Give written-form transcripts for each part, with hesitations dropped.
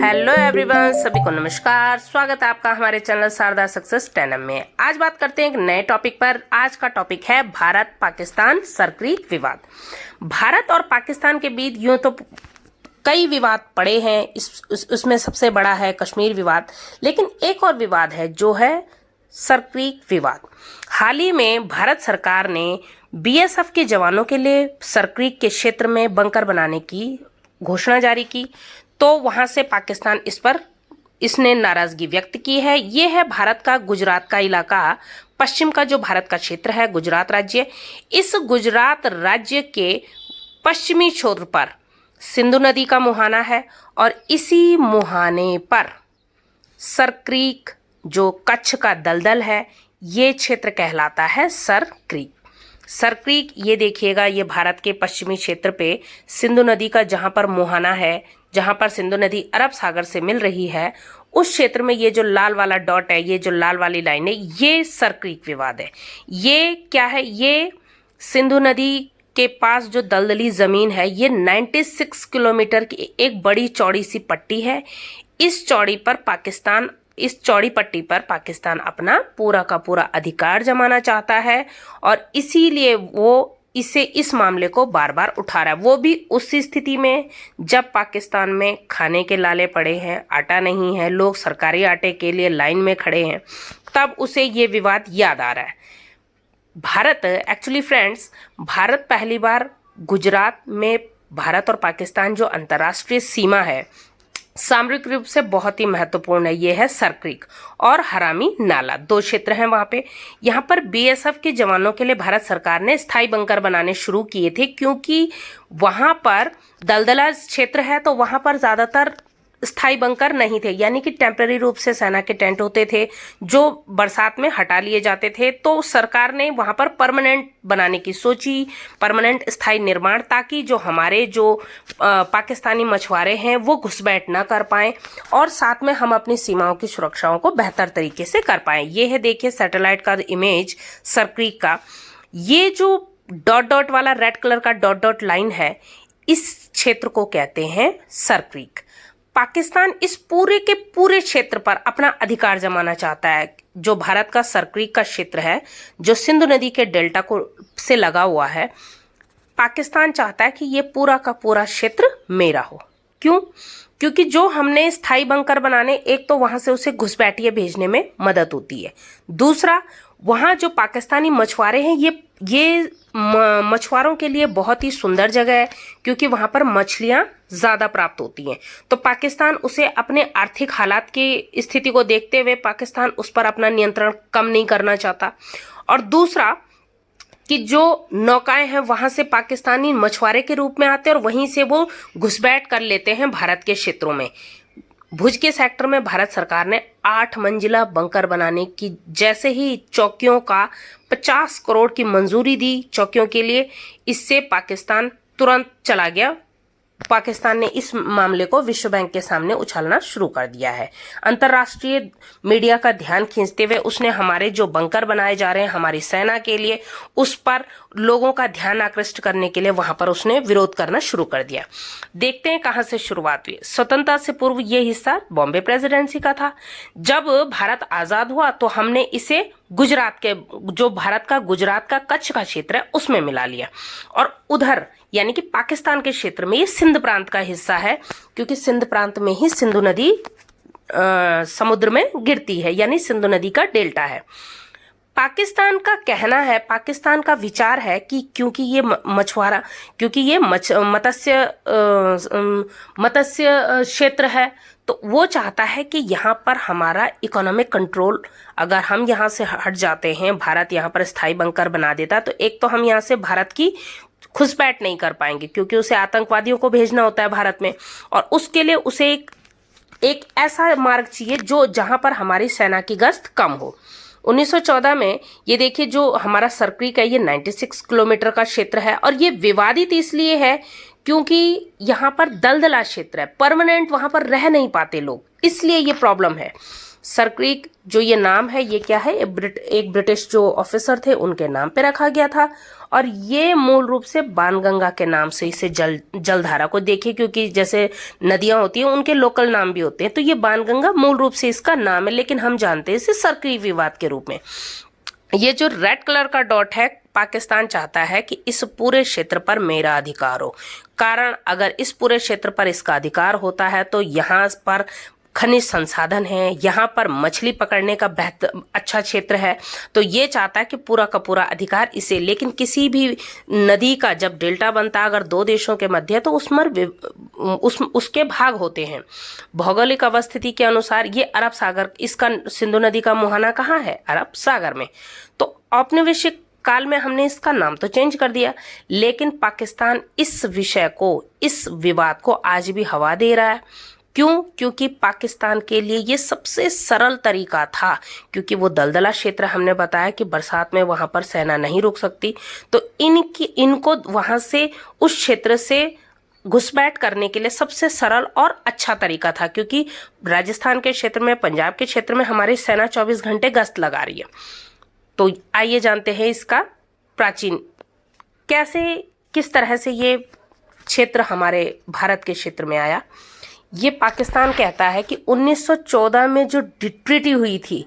Hello everyone, सभी को नमस्कार। स्वागत है आपका हमारे चैनल शारदा सक्सेस 10M में। आज बात करते हैं एक नए टॉपिक पर। आज का टॉपिक है भारत पाकिस्तान सरक्रीक विवाद। भारत और पाकिस्तान के बीच यूं तो कई विवाद पड़े हैं, उसमें सबसे बड़ा है कश्मीर विवाद, लेकिन एक और विवाद है जो है सरक्रीक विवाद। हाल ही में भारत सरकार ने BSF के जवानों के लिए सरक्रीक के क्षेत्र में बंकर बनाने की घोषणा जारी की, तो वहां से पाकिस्तान इसने नाराजगी व्यक्त की है। ये है भारत का गुजरात का इलाका, पश्चिम का जो भारत का क्षेत्र है गुजरात राज्य। इस गुजरात राज्य के पश्चिमी छोर पर सिंधु नदी का मुहाना है और इसी मुहाने पर सरक्रीक जो कच्छ का दलदल है, ये क्षेत्र कहलाता है सरक्रीक। सरक्रीक ये देखिएगा, ये भारत के पश्चिमी क्षेत्र पे सिंधु नदी का जहां पर मुहाना है, जहां पर सिंधु नदी अरब सागर से मिल रही है, उस क्षेत्र में ये जो लाल वाला डॉट है, ये जो लाल वाली लाइन है, ये सरक्रीक विवाद है। ये क्या है? ये सिंधु नदी के पास जो दलदली जमीन है, ये 96 किलोमीटर की एक बड़ी चौड़ी सी पट्टी है। इस चौड़ी पट्टी पर पाकिस्तान अपना पूरा का पूरा अधिकार जमाना चाहता है और इसीलिए वो इस मामले को बार बार उठा रहा है। वो भी उस स्थिति में जब पाकिस्तान में खाने के लाले पड़े हैं, आटा नहीं है, लोग सरकारी आटे के लिए लाइन में खड़े हैं, तब उसे ये विवाद याद आ रहा है। भारत पहली बार गुजरात में, भारत और पाकिस्तान जो अंतर्राष्ट्रीय सीमा है, सामरिक रूप से बहुत ही महत्वपूर्ण है। ये है सरक्रीक और हरामी नाला, दो क्षेत्र हैं वहां पे। यहाँ पर BSF के जवानों के लिए भारत सरकार ने स्थायी बंकर बनाने शुरू किए थे, क्योंकि वहां पर दलदला क्षेत्र है, तो वहां पर ज्यादातर स्थायी बंकर नहीं थे, यानी कि टेम्पररी रूप से सेना के टेंट होते थे जो बरसात में हटा लिए जाते थे। तो सरकार ने वहां पर परमानेंट बनाने की सोची, परमानेंट स्थायी निर्माण, ताकि जो हमारे पाकिस्तानी मछुआरे हैं वो घुसपैठ ना कर पाएं और साथ में हम अपनी सीमाओं की सुरक्षाओं को बेहतर तरीके से कर पाएं। ये है, देखिए सैटेलाइट का इमेज सरक्रीक का। ये जो डॉट डॉट वाला रेड कलर का डॉट डॉट लाइन है, इस क्षेत्र को कहते हैं सरक्रीक। पाकिस्तान इस पूरे के पूरे क्षेत्र पर अपना अधिकार जमाना चाहता है। जो भारत का सरक्रीक का क्षेत्र है, जो सिंधु नदी के डेल्टा से लगा हुआ है, पाकिस्तान चाहता है कि ये पूरा का पूरा क्षेत्र मेरा हो। क्यों? क्योंकि जो हमने स्थायी बंकर बनाने, एक तो वहां से उसे घुसपैठिए भेजने में मदद होती है, दूसरा वहां जो पाकिस्तानी मछुआरे हैं, ये मछुआरों के लिए बहुत ही सुंदर जगह है, क्योंकि वहां पर मछलियां ज्यादा प्राप्त होती हैं। तो पाकिस्तान उसे अपने आर्थिक हालात की स्थिति को देखते हुए पाकिस्तान उस पर अपना नियंत्रण कम नहीं करना चाहता। और दूसरा कि जो नौकाएं हैं वहां से पाकिस्तानी मछुआरे के रूप में आते हैं और वहीं से वो घुसपैठ कर लेते हैं भारत के क्षेत्रों में। भुज के सेक्टर में भारत सरकार ने 8 मंजिला बंकर बनाने की, जैसे ही चौकियों का 50 करोड़ की मंजूरी दी चौकियों के लिए, इससे पाकिस्तान तुरंत चला गया। पाकिस्तान ने इस मामले को विश्व बैंक के सामने उछालना शुरू कर दिया है। अंतर्राष्ट्रीय मीडिया का ध्यान खींचते हुए उसने हमारे जो बंकर बनाए जा रहे हैं हमारी सेना के लिए, उस पर लोगों का ध्यान आकृष्ट करने के लिए वहां पर उसने विरोध करना शुरू कर दिया। देखते हैं कहां से शुरुआत हुई। स्वतंत्रता से पूर्व ये हिस्सा बॉम्बे प्रेसिडेंसी का था। जब भारत आजाद हुआ तो हमने इसे गुजरात के, जो भारत का गुजरात का कच्छ का क्षेत्र है, उसमें मिला लिया। और उधर यानी कि पाकिस्तान के क्षेत्र में ये सिंध प्रांत का हिस्सा है, क्योंकि सिंध प्रांत में ही सिंधु नदी समुद्र में गिरती है, यानी सिंधु नदी का डेल्टा है। पाकिस्तान का कहना है, पाकिस्तान का विचार है कि क्योंकि ये मत्स्य क्षेत्र है, तो वो चाहता है कि यहाँ पर हमारा इकोनॉमिक कंट्रोल, अगर हम यहाँ से हट जाते हैं, भारत यहाँ पर स्थायी बंकर बना देता, तो एक तो हम यहाँ से भारत की घुसपैठ नहीं कर पाएंगे, क्योंकि उसे आतंकवादियों को भेजना होता है भारत में, और उसके लिए उसे एक ऐसा मार्ग चाहिए जहां पर हमारी सेना की गश्त कम हो। 1914 में ये देखिए, जो हमारा सरक्रीक है, ये 96 किलोमीटर का क्षेत्र है और ये विवादित इसलिए है क्योंकि यहाँ पर दलदला क्षेत्र है, परमानेंट वहां पर रह नहीं पाते लोग, इसलिए ये प्रॉब्लम है। सर क्रीक जो ये नाम है ये क्या है, एक ब्रिटिश जो ऑफिसर थे उनके नाम पे रखा गया था, और ये मूल रूप से बाणगंगा के नाम से इसे जलधारा को देखिए, क्योंकि जैसे नदियां होती हैं उनके लोकल नाम भी होते हैं, तो ये बाणगंगा मूल रूप से इसका नाम है, लेकिन हम जानते हैं इसे सरक्रीक विवाद के रूप में। ये जो रेड कलर का डॉट है, पाकिस्तान चाहता है कि इस पूरे क्षेत्र पर मेरा अधिकार हो। कारण अगर इस पूरे क्षेत्र पर इसका अधिकार होता है तो यहाँ पर खनिज संसाधन है, यहाँ पर मछली पकड़ने का अच्छा क्षेत्र है, तो ये चाहता है कि पूरा का पूरा अधिकार इसे। लेकिन किसी भी नदी का जब डेल्टा बनता है अगर दो देशों के मध्य, तो उसके भाग होते हैं। भौगोलिक अवस्थिति के अनुसार ये अरब सागर, इसका सिंधु नदी का मुहाना कहाँ है, अरब सागर में। तो औपनिवेशिक काल में हमने इसका नाम तो चेंज कर दिया, लेकिन पाकिस्तान इस विषय को, इस विवाद को आज भी हवा दे रहा है। क्यों? क्योंकि पाकिस्तान के लिए ये सबसे सरल तरीका था, क्योंकि वो दलदला क्षेत्र, हमने बताया कि बरसात में वहां पर सेना नहीं रुक सकती, तो इनको वहां से, उस क्षेत्र से घुसपैठ करने के लिए सबसे सरल और अच्छा तरीका था, क्योंकि राजस्थान के क्षेत्र में, पंजाब के क्षेत्र में हमारी सेना 24 घंटे गश्त लगा रही है। तो आइए जानते हैं इसका प्राचीन कैसे, किस तरह से ये क्षेत्र हमारे भारत के क्षेत्र में आया। ये पाकिस्तान कहता है कि 1914 में जो ट्रीटी हुई थी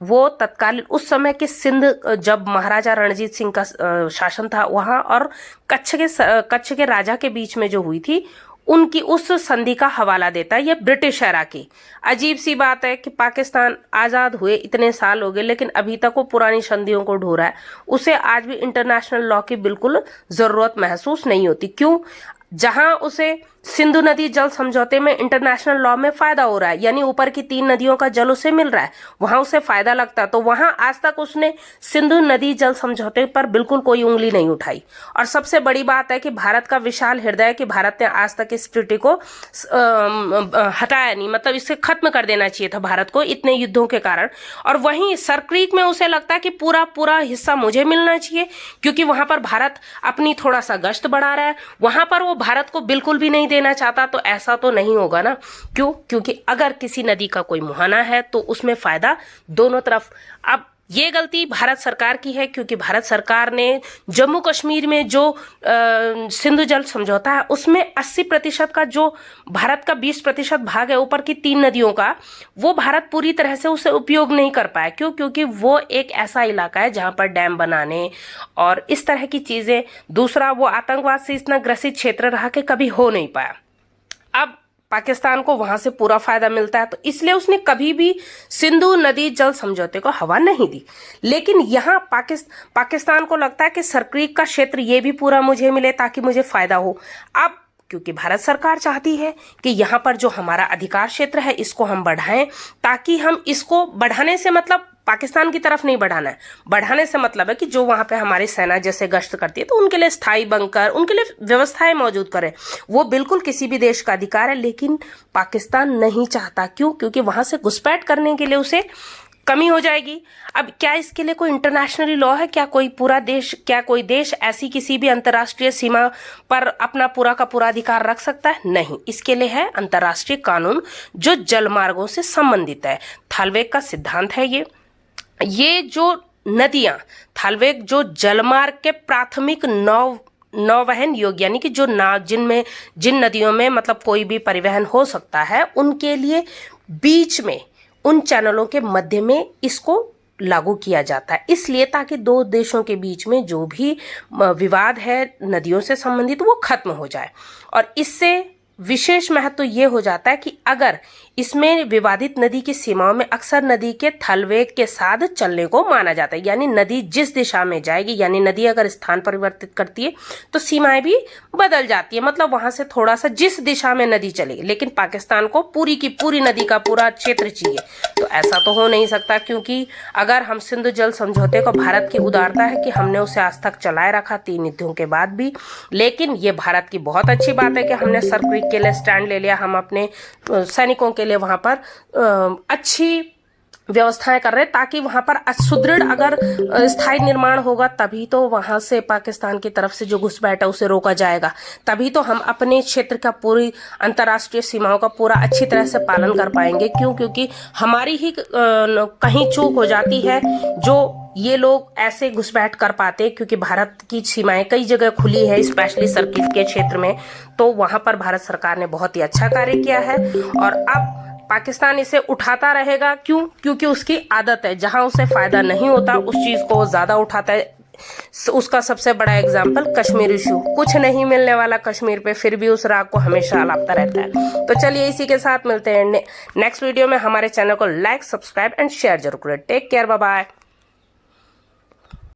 वो तत्कालीन उस समय के सिंध, जब महाराजा रणजीत सिंह का शासन था वहाँ, और कच्छ के राजा के बीच में जो हुई थी, उनकी उस संधि का हवाला देता है ये ब्रिटिश एरा की। अजीब सी बात है कि पाकिस्तान आज़ाद हुए इतने साल हो गए, लेकिन अभी तक वो पुरानी संधियों को ढो रहा है। उसे आज भी इंटरनेशनल लॉ की बिल्कुल ज़रूरत महसूस नहीं होती। क्यों? जहां उसे सिंधु नदी जल समझौते में इंटरनेशनल लॉ में फायदा हो रहा है, यानी ऊपर की 3 नदियों का जल उसे मिल रहा है, वहां उसे फायदा लगता है, तो वहां आज तक उसने सिंधु नदी जल समझौते पर बिल्कुल कोई उंगली नहीं उठाई। और सबसे बड़ी बात है कि भारत का विशाल हृदय है कि भारत ने आज तक इस ट्रीटी को हटाया नहीं, मतलब इसे खत्म कर देना चाहिए था भारत को इतने युद्धों के कारण। और वहीं सरक्रीक में उसे लगता है कि पूरा पूरा हिस्सा मुझे मिलना चाहिए, क्योंकि वहां पर भारत अपनी थोड़ा सा गश्त बढ़ा रहा है, वहां पर वो भारत को बिल्कुल भी नहीं देना चाहता। तो ऐसा तो नहीं होगा ना। क्यों? क्योंकि अगर किसी नदी का कोई मुहाना है तो उसमें फायदा दोनों तरफ। अब ये गलती भारत सरकार की है, क्योंकि भारत सरकार ने जम्मू कश्मीर में जो सिंधु जल समझौता है उसमें 80% का, जो भारत का 20% भाग है ऊपर की 3 नदियों का, वो भारत पूरी तरह से उसे उपयोग नहीं कर पाया। क्यों? क्योंकि वो एक ऐसा इलाका है जहां पर डैम बनाने और इस तरह की चीजें, दूसरा वो आतंकवाद से इतना ग्रसित क्षेत्र रहा कि कभी हो नहीं पाया। अब पाकिस्तान को वहां से पूरा फायदा मिलता है, तो इसलिए उसने कभी भी सिंधु नदी जल समझौते को हवा नहीं दी। लेकिन यहाँ पाकिस्तान को लगता है कि सरक्रीक का क्षेत्र ये भी पूरा मुझे मिले ताकि मुझे फायदा हो। अब क्योंकि भारत सरकार चाहती है कि यहाँ पर जो हमारा अधिकार क्षेत्र है इसको हम बढ़ाएं, ताकि हम इसको बढ़ाने से मतलब पाकिस्तान की तरफ नहीं बढ़ाना है, बढ़ाने से मतलब है कि जो वहां पे हमारी सेना जैसे गश्त करती है तो उनके लिए स्थायी बंकर, उनके लिए व्यवस्थाएं मौजूद करें। वो बिल्कुल किसी भी देश का अधिकार है, लेकिन पाकिस्तान नहीं चाहता। क्यों? क्योंकि वहां से घुसपैठ करने के लिए उसे कमी हो जाएगी। अब क्या इसके लिए कोई इंटरनेशनल लॉ है? क्या कोई देश ऐसी किसी भी अंतर्राष्ट्रीय सीमा पर अपना पूरा का पूरा अधिकार रख सकता है? नहीं। इसके लिए है अंतर्राष्ट्रीय कानून जो जलमार्गों से संबंधित है। थालवेग का सिद्धांत है ये जो नदियां, थालवेग जो जलमार्ग के प्राथमिक नौवहन योग्य, यानी कि जो जिन नदियों में मतलब कोई भी परिवहन हो सकता है, उनके लिए बीच में उन चैनलों के मध्य में इसको लागू किया जाता है, इसलिए ताकि दो देशों के बीच में जो भी विवाद है नदियों से संबंधित वो खत्म हो जाए। और इससे विशेष महत्व ये हो जाता है कि अगर इसमें विवादित नदी की सीमाओं में अक्सर नदी के थलवेग के साथ चलने को माना जाता है, यानी नदी जिस दिशा में जाएगी, यानी नदी अगर स्थान परिवर्तित करती है तो सीमाएं भी बदल जाती है, मतलब वहां से थोड़ा सा जिस दिशा में नदी चलेगी। लेकिन पाकिस्तान को पूरी की पूरी नदी का पूरा क्षेत्र चाहिए, तो ऐसा तो हो नहीं सकता, क्योंकि अगर हम सिंधु जल समझौते को, भारत की उदारता है कि हमने उसे आज तक चलाए रखा 3 युद्धों के बाद भी, लेकिन ये भारत की बहुत अच्छी बात है कि हमने सरक्रीक के लिए स्टैंड ले लिया, हम अपने सैनिकों के लिए वहां पर अच्छी व्यवस्थाएं कर रहे हैं, ताकि वहां पर सुदृढ़ अगर स्थायी निर्माण होगा तभी तो वहां से पाकिस्तान की तरफ से जो घुसपैठ है उसे रोका जाएगा, तभी तो हम अपने क्षेत्र का पूरी अंतर्राष्ट्रीय सीमाओं का पूरा अच्छी तरह से पालन कर पाएंगे। क्यों? क्योंकि हमारी ही कहीं चूक हो जाती है जो ये लोग ऐसे घुसपैठ कर पाते, क्योंकि भारत की सीमाएं कई जगह खुली है, स्पेशली सर्किट के क्षेत्र में, तो वहां पर भारत सरकार ने बहुत ही अच्छा कार्य किया है। और अब पाकिस्तान इसे उठाता रहेगा। क्यों? क्योंकि उसकी आदत है, जहां उसे फायदा नहीं होता उस चीज को वो ज्यादा उठाता है। उसका सबसे बड़ा एग्जाम्पल कश्मीर इशू, कुछ नहीं मिलने वाला कश्मीर पे, फिर भी उस राग को हमेशा अलापता रहता है। तो चलिए इसी के साथ मिलते हैं नेक्स्ट वीडियो में। हमारे चैनल को लाइक, सब्सक्राइब एंड शेयर जरूर करें। Take care, bye bye.